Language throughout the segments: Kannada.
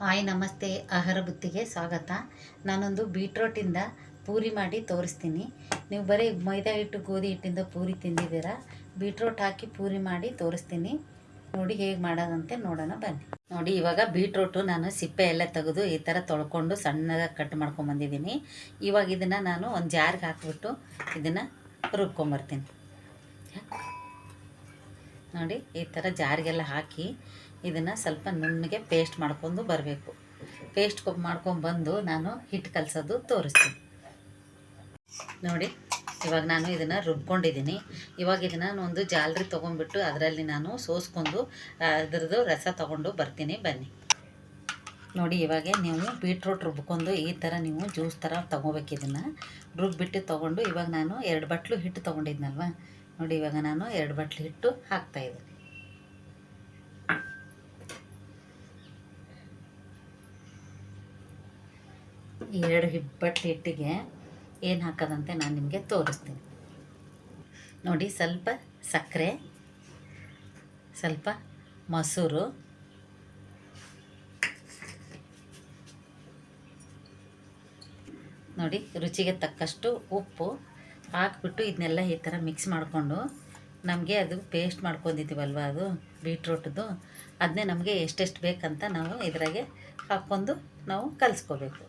ಹಾಯ್ ನಮಸ್ತೆ, ಆಹಾರ ಬುತ್ತಿಗೆ ಸ್ವಾಗತ. ನಾನೊಂದು ಬೀಟ್ರೋಟಿಂದ ಪೂರಿ ಮಾಡಿ ತೋರಿಸ್ತೀನಿ. ನೀವು ಬರೀ ಮೈದಾ ಹಿಟ್ಟು ಗೋಧಿ ಹಿಟ್ಟಿಂದ ಪೂರಿ ತಿಂದಿದ್ದೀರಾ. ಬೀಟ್ರೋಟ್ ಹಾಕಿ ಪೂರಿ ಮಾಡಿ ತೋರಿಸ್ತೀನಿ. ನೋಡಿ ಹೇಗೆ ಮಾಡೋದಂತೆ ನೋಡೋಣ ಬನ್ನಿ. ನೋಡಿ, ಇವಾಗ ಬೀಟ್ರೋಟು ನಾನು ಸಿಪ್ಪೆ ಎಲ್ಲ ತೆಗೆದು ಈ ಥರ ತೊಳ್ಕೊಂಡು ಸಣ್ಣಗೆ ಕಟ್ ಮಾಡ್ಕೊಂಬಂದಿದ್ದೀನಿ. ಇವಾಗ ಇದನ್ನು ನಾನು ಒಂದು ಜಾರ್ಗೆ ಹಾಕ್ಬಿಟ್ಟು ಇದನ್ನು ರುಬ್ಕೊಂಬರ್ತೀನಿ. ನೋಡಿ, ಈ ಥರ ಜಾರಿಗೆಲ್ಲ ಹಾಕಿ ಇದನ್ನು ಸ್ವಲ್ಪ ನುಣ್ಣಗೆ ಪೇಸ್ಟ್ ಮಾಡ್ಕೊಂಡು ಬರಬೇಕು. ಪೇಸ್ಟ್ ಮಾಡ್ಕೊಂಬಂದು ನಾನು ಹಿಟ್ಟು ಕಲಸೋದು ತೋರಿಸ್ತೀನಿ. ನೋಡಿ, ಇವಾಗ ನಾನು ಇದನ್ನು ರುಬ್ಕೊಂಡಿದ್ದೀನಿ. ಇವಾಗ ಇದನ್ನು ಒಂದು ಜಾಲರಿ ತೊಗೊಂಡ್ಬಿಟ್ಟು ಅದರಲ್ಲಿ ನಾನು ಸೋಸ್ಕೊಂಡು ಅದರದ್ದು ರಸ ತೊಗೊಂಡು ಬರ್ತೀನಿ, ಬನ್ನಿ. ನೋಡಿ, ಇವಾಗ ನೀವು ಬೀಟ್ರೂಟ್ ರುಬ್ಕೊಂಡು ಈ ಥರ ನೀವು ಜ್ಯೂಸ್ ಥರ ತೊಗೋಬೇಕು. ಇದನ್ನು ರುಬ್ಬಿಟ್ಟು ತೊಗೊಂಡು ಇವಾಗ ನಾನು 2 ಬಟ್ಲು ಹಿಟ್ಟು ತೊಗೊಂಡಿದ್ನಲ್ವ. ನೋಡಿ, ಇವಾಗ ನಾನು 2 ಬಟ್ಲು ಹಿಟ್ಟು ಹಾಕ್ತಾಯಿದ್ದೀನಿ. ಈ 2 ಬಟ್ಲು ಹಿಟ್ಟಿಗೆ ಏನು ಹಾಕೋದಂತೆ ನಾನು ನಿಮಗೆ ತೋರಿಸ್ತೀನಿ. ನೋಡಿ, ಸ್ವಲ್ಪ ಸಕ್ಕರೆ, ಸ್ವಲ್ಪ ಮೊಸರು, ನೋಡಿ ರುಚಿಗೆ ತಕ್ಕಷ್ಟು ಉಪ್ಪು ಹಾಕ್ಬಿಟ್ಟು ಇದನ್ನೆಲ್ಲ ಈ ಥರ ಮಿಕ್ಸ್ ಮಾಡಿಕೊಂಡು ನಮಗೆ ಅದು ಪೇಸ್ಟ್ ಮಾಡ್ಕೊಂಡಿದ್ದೀವಲ್ವ, ಅದು ಬೀಟ್ರೂಟ್ದು, ಅದನ್ನೇ ನಮಗೆ ಎಷ್ಟೆಷ್ಟು ಬೇಕಂತ ನಾವು ಇದ್ರಾಗೆ ಹಾಕ್ಕೊಂಡು ನಾವು ಕಲಿಸ್ಕೋಬೇಕು.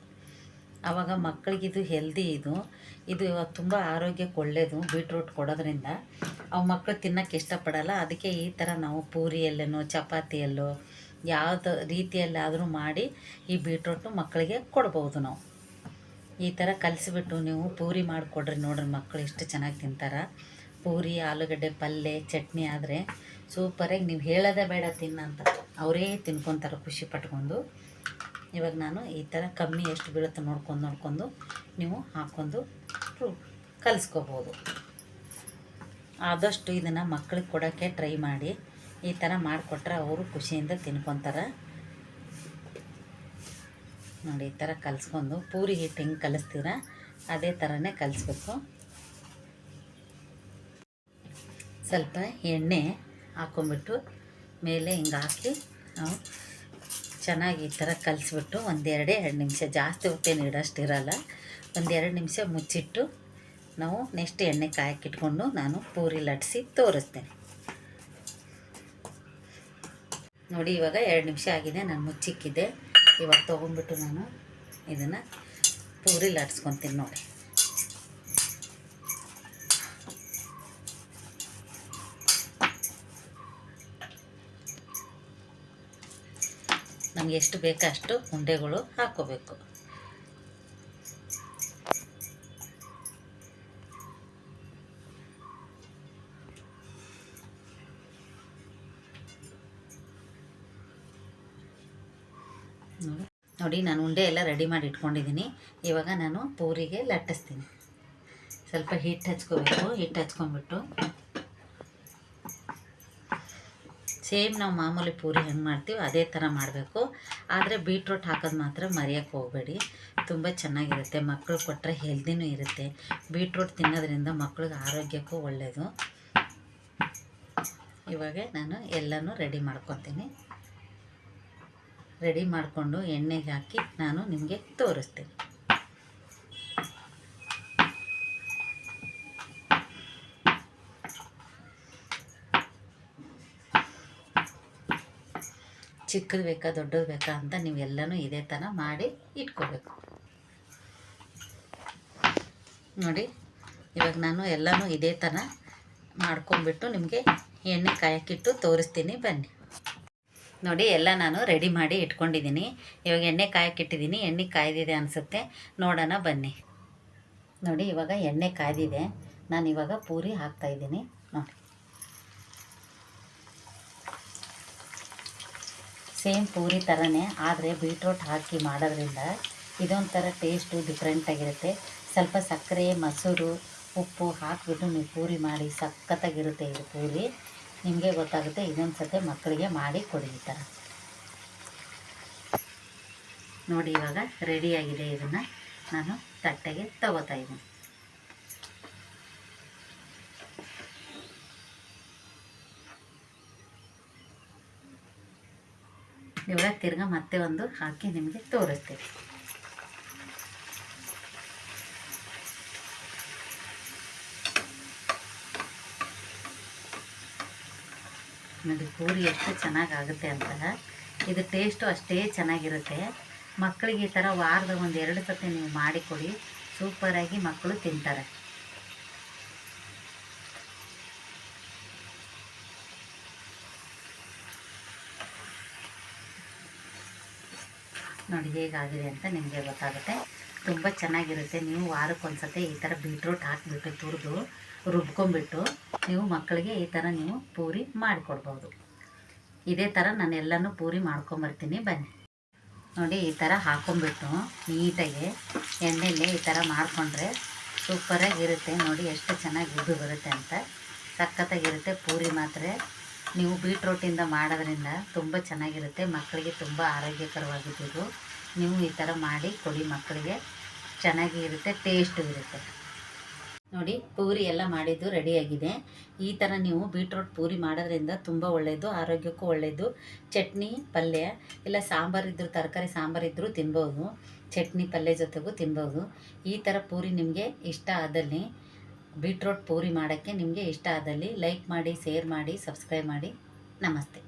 ಆವಾಗ ಮಕ್ಕಳಿಗಿದು ಹೆಲ್ದಿ, ಇದು ತುಂಬ ಆರೋಗ್ಯಕ್ಕೆ ಒಳ್ಳೆಯದು. ಬೀಟ್ರೂಟ್ ಕೊಡೋದ್ರಿಂದ ಅವು ಮಕ್ಕಳು ತಿನ್ನೋಕ್ಕೆ ಇಷ್ಟಪಡಲ್ಲ. ಅದಕ್ಕೆ ಈ ಥರ ನಾವು ಪೂರಿಯಲ್ಲೇನೋ ಚಪಾತಿಯಲ್ಲೋ ಯಾವ್ದು ರೀತಿಯಲ್ಲಾದರೂ ಮಾಡಿ ಈ ಬೀಟ್ರೂಟು ಮಕ್ಕಳಿಗೆ ಕೊಡ್ಬೋದು. ನಾವು ಈ ಥರ ಕಲಿಸ್ಬಿಟ್ಟು ನೀವು ಪೂರಿ ಮಾಡಿಕೊಡ್ರಿ, ನೋಡ್ರಿ ಮಕ್ಕಳು ಎಷ್ಟು ಚೆನ್ನಾಗಿ ತಿಂತಾರೆ. ಪೂರಿ, ಆಲೂಗಡ್ಡೆ ಪಲ್ಯ, ಚಟ್ನಿ ಆದರೆ ಸೂಪರಾಗಿ, ನೀವು ಹೇಳೋದೇ ಬೇಡ ತಿನ್ನಂತ, ಅವರೇ ತಿನ್ಕೊತಾರೆ ಖುಷಿ ಪಟ್ಕೊಂಡು. ಇವಾಗ ನಾನು ಈ ಥರ ಕಮ್ಮಿ ಎಷ್ಟು ಬೀಳುತ್ತೆ ನೋಡ್ಕೊಂಡು ನೀವು ಹಾಕ್ಕೊಂಡು ಕಲಿಸ್ಕೋಬೋದು. ಆದಷ್ಟು ಇದನ್ನು ಮಕ್ಕಳಿಗೆ ಕೊಡೋಕ್ಕೆ ಟ್ರೈ ಮಾಡಿ. ಈ ಥರ ಮಾಡಿಕೊಟ್ರೆ ಅವರು ಖುಷಿಯಿಂದ ತಿನ್ಕೊತಾರೆ. ನೋಡಿ, ಈ ಥರ ಕಲಿಸ್ಕೊಂಡು ಪೂರಿ ಹಿಟ್ಟು ಹೆಂಗೆ ಕಲಿಸ್ತೀರ ಅದೇ ಥರನೇ ಕಲಿಸ್ಬೇಕು. ಸ್ವಲ್ಪ ಎಣ್ಣೆ ಹಾಕ್ಕೊಂಬಿಟ್ಟು ಮೇಲೆ ಹಿಂಗೆ ಹಾಕಿ ನಾವು ಚೆನ್ನಾಗಿ ಈ ಥರ ಕಲಿಸ್ಬಿಟ್ಟು 1-2 ನಿಮಿಷ, ಜಾಸ್ತಿ ಹೊತ್ತೇನು ಇಡೋಷ್ಟಿರಲ್ಲ, 1-2 ನಿಮಿಷ ಮುಚ್ಚಿಟ್ಟು ನಾವು ನೆಕ್ಸ್ಟ್ ಎಣ್ಣೆ ಕಾಯಕ್ಕಿಟ್ಕೊಂಡು ನಾನು ಪೂರಿ ಲಟ್ಟಿಸಿ ತೋರಿಸ್ತೇನೆ. ನೋಡಿ, ಇವಾಗ 2 ನಿಮಿಷ ಆಗಿದೆ, ನಾನು ಮುಚ್ಚಿಕ್ಕಿದ್ದೆ. ಇವಾಗ ತೊಗೊಂಡ್ಬಿಟ್ಟು ನಾನು ಇದನ್ನು ಪೂರಿ ಲಟ್ಸ್ಕೊತೀನಿ. ನೋಡಿ, ನಮಗೆ ಎಷ್ಟು ಬೇಕೋ ಅಷ್ಟು ಉಂಡೆಗಳು ಹಾಕ್ಕೋಬೇಕು. ನೋಡಿ, ನಾನು ಉಂಡೆ ಎಲ್ಲ ರೆಡಿ ಮಾಡಿ ಇಟ್ಕೊಂಡಿದ್ದೀನಿ. ಇವಾಗ ನಾನು ಪೂರಿಗೆ ಲಟ್ಟಿಸ್ತೀನಿ. ಸ್ವಲ್ಪ ಹಿಟ್ಟು ಹಚ್ಕೋಬೇಕು. ಹಿಟ್ಟು ಹಚ್ಕೊಂಡ್ಬಿಟ್ಟು ಸೇಮ್ ನಾವು ಮಾಮೂಲಿ ಪೂರಿ ಹೆಂಗೆ ಮಾಡ್ತೀವಿ ಅದೇ ಥರ ಮಾಡಬೇಕು. ಆದರೆ ಬೀಟ್ರೂಟ್ ಹಾಕೋದು ಮಾತ್ರ ಮರೆಯೋಕ್ಕೆ ಹೋಗಬೇಡಿ, ತುಂಬ ಚೆನ್ನಾಗಿರುತ್ತೆ. ಮಕ್ಕಳು ಕೊಟ್ಟರೆ ಹೆಲ್ದಿನೂ ಇರುತ್ತೆ. ಬೀಟ್ರೂಟ್ ತಿನ್ನೋದ್ರಿಂದ ಮಕ್ಕಳಿಗೆ ಆರೋಗ್ಯಕ್ಕೂ ಒಳ್ಳೆಯದು. ಇವಾಗ ನಾನು ಎಲ್ಲನೂ ರೆಡಿ ಮಾಡ್ಕೊತೀನಿ. ರೆಡಿ ಮಾಡಿಕೊಂಡು ಎಣ್ಣೆಗೆ ಹಾಕಿ ನಾನು ನಿಮಗೆ ತೋರಿಸ್ತೀನಿ. ಚಿಕ್ಕದು ಬೇಕಾ ದೊಡ್ಡದು ಬೇಕಾ ಅಂತ ನೀವೆಲ್ಲನೂ ಇದೇ ಥರ ಮಾಡಿ ಇಟ್ಕೋಬೇಕು. ನೋಡಿ, ಇವಾಗ ನಾನು ಎಲ್ಲನೂ ಇದೇ ಥರ ಮಾಡ್ಕೊಂಬಿಟ್ಟು ನಿಮಗೆ ಎಣ್ಣೆ ಕಾಯಕ್ಕಿಟ್ಟು ತೋರಿಸ್ತೀನಿ, ಬನ್ನಿ. ನೋಡಿ, ಎಲ್ಲ ನಾನು ರೆಡಿ ಮಾಡಿ ಇಟ್ಕೊಂಡಿದ್ದೀನಿ. ಇವಾಗ ಎಣ್ಣೆ ಕಾಯಕ್ಕಿಟ್ಟಿದ್ದೀನಿ. ಎಣ್ಣೆ ಕಾಯ್ದಿದೆ ಅನಿಸುತ್ತೆ, ನೋಡೋಣ ಬನ್ನಿ. ನೋಡಿ, ಇವಾಗ ಎಣ್ಣೆ ಕಾಯ್ದಿದೆ. ನಾನು ಇವಾಗ ಪೂರಿ ಹಾಕ್ತಾಯಿದ್ದೀನಿ. ನೋಡಿ, ಸೇಮ್ ಪೂರಿ ಥರನೇ, ಆದರೆ ಬೀಟ್ರೂಟ್ ಹಾಕಿ ಮಾಡೋದ್ರಿಂದ ಇದೊಂಥರ ಟೇಸ್ಟು ಡಿಫ್ರೆಂಟಾಗಿರುತ್ತೆ. ಸ್ವಲ್ಪ ಸಕ್ಕರೆ, ಮೊಸರು, ಉಪ್ಪು ಹಾಕಿಬಿಟ್ಟು ನೀವು ಪೂರಿ ಮಾಡಿ ಸಖತ್ತಾಗಿರುತ್ತೆ. ಇದು ಪೂರಿ ನಿಮಗೆ ಗೊತ್ತಾಗುತ್ತೆ. ಇದೊಂದು ಸತಿ ಮಕ್ಕಳಿಗೆ ಮಾಡಿ ಕೊಡಿ ಈ ಥರ. ನೋಡಿ, ಇವಾಗ ರೆಡಿಯಾಗಿದೆ. ಇದನ್ನು ನಾನು ತಟ್ಟೆಗೆ ತಗೋತಾ ಇದ್ದೀನಿ. ಇವಾಗ ತಿರ್ಗಾ ಮತ್ತೆ ಒಂದು ಹಾಕಿ ನಿಮಗೆ ತೋರಿಸ್ತೀನಿ. ನೋಡಿ ಪೂರಿ ಎಷ್ಟು ಚೆನ್ನಾಗಾಗುತ್ತೆ ಅಂತ. ಇದು ಟೇಸ್ಟು ಅಷ್ಟೇ ಚೆನ್ನಾಗಿರುತ್ತೆ. ಮಕ್ಕಳಿಗೆ ಈ ಥರ ವಾರದ ಒಂದು 2 ಸತಿ ನೀವು ಮಾಡಿಕೊಡಿ, ಸೂಪರಾಗಿ ಮಕ್ಕಳು ತಿಂತಾರೆ. ನೋಡಿ ಹೇಗಾಗಿದೆ ಅಂತ ನಿಮಗೆ ಗೊತ್ತಾಗುತ್ತೆ. ತುಂಬ ಚೆನ್ನಾಗಿರುತ್ತೆ. ನೀವು ವಾರಕ್ಕೊಂದ್ಸತಿ ಈ ಥರ ಬೀಟ್ರೂಟ್ ಹಾಕಿಬಿಟ್ಟು ತುರಿದು ರುಬ್ಕೊಂಬಿಟ್ಟು ನೀವು ಮಕ್ಕಳಿಗೆ ಈ ಥರ ನೀವು ಪೂರಿ ಮಾಡಿಕೊಡ್ಬೋದು. ಇದೇ ಥರ ನಾನು ಎಲ್ಲನೂ ಪೂರಿ ಮಾಡ್ಕೊಂಬರ್ತೀನಿ, ಬನ್ನಿ. ನೋಡಿ ಈ ಥರ ಹಾಕ್ಕೊಂಬಿಟ್ಟು ನೀಟಾಗಿ ಎಣ್ಣೆಯಲ್ಲಿ ಈ ಥರ ಮಾಡಿಕೊಂಡ್ರೆ ಸೂಪರಾಗಿರುತ್ತೆ. ನೋಡಿ ಎಷ್ಟು ಚೆನ್ನಾಗಿ ಉದ್ದು ಬರುತ್ತೆ ಅಂತ, ಸಖತ್ತಾಗಿರುತ್ತೆ. ಪೂರಿ ಮಾತ್ರ ನೀವು ಬೀಟ್ರೂಟಿಂದ ಮಾಡೋದ್ರಿಂದ ತುಂಬ ಚೆನ್ನಾಗಿರುತ್ತೆ. ಮಕ್ಕಳಿಗೆ ತುಂಬ ಆರೋಗ್ಯಕರವಾಗಿದ್ದು ನೀವು ಈ ಥರ ಮಾಡಿ ಕೊಡಿ ಮಕ್ಕಳಿಗೆ, ಚೆನ್ನಾಗಿ ಇರುತ್ತೆ, ಟೇಸ್ಟು ಇರುತ್ತೆ. ನೋಡಿ ಪೂರಿ ಎಲ್ಲ ಮಾಡಿದ್ದು ರೆಡಿಯಾಗಿದೆ. ಈ ಥರ ನೀವು ಬೀಟ್ರೂಟ್ ಪೂರಿ ಮಾಡೋದ್ರಿಂದ ತುಂಬ ಒಳ್ಳೆಯದು, ಆರೋಗ್ಯಕ್ಕೂ ಒಳ್ಳೆಯದು. ಚಟ್ನಿ ಪಲ್ಯ ಇಲ್ಲ ಸಾಂಬಾರಿದ್ದರೂ, ತರಕಾರಿ ಸಾಂಬಾರಿದ್ದರೂ ತಿನ್ಬೋದು, ಚಟ್ನಿ ಪಲ್ಯ ಜೊತೆಗೂ ತಿನ್ಬೋದು. ಈ ಥರ ಪೂರಿ ನಿಮಗೆ ಇಷ್ಟ ಆದಲ್ಲಿ, ಬೀಟ್ರೂಟ್ ಪೂರಿ ಮಾಡೋಕ್ಕೆ ನಿಮಗೆ ಇಷ್ಟ ಆದಲ್ಲಿ ಲೈಕ್ ಮಾಡಿ, ಶೇರ್ ಮಾಡಿ, ಸಬ್ಸ್ಕ್ರೈಬ್ ಮಾಡಿ. ನಮಸ್ತೆ.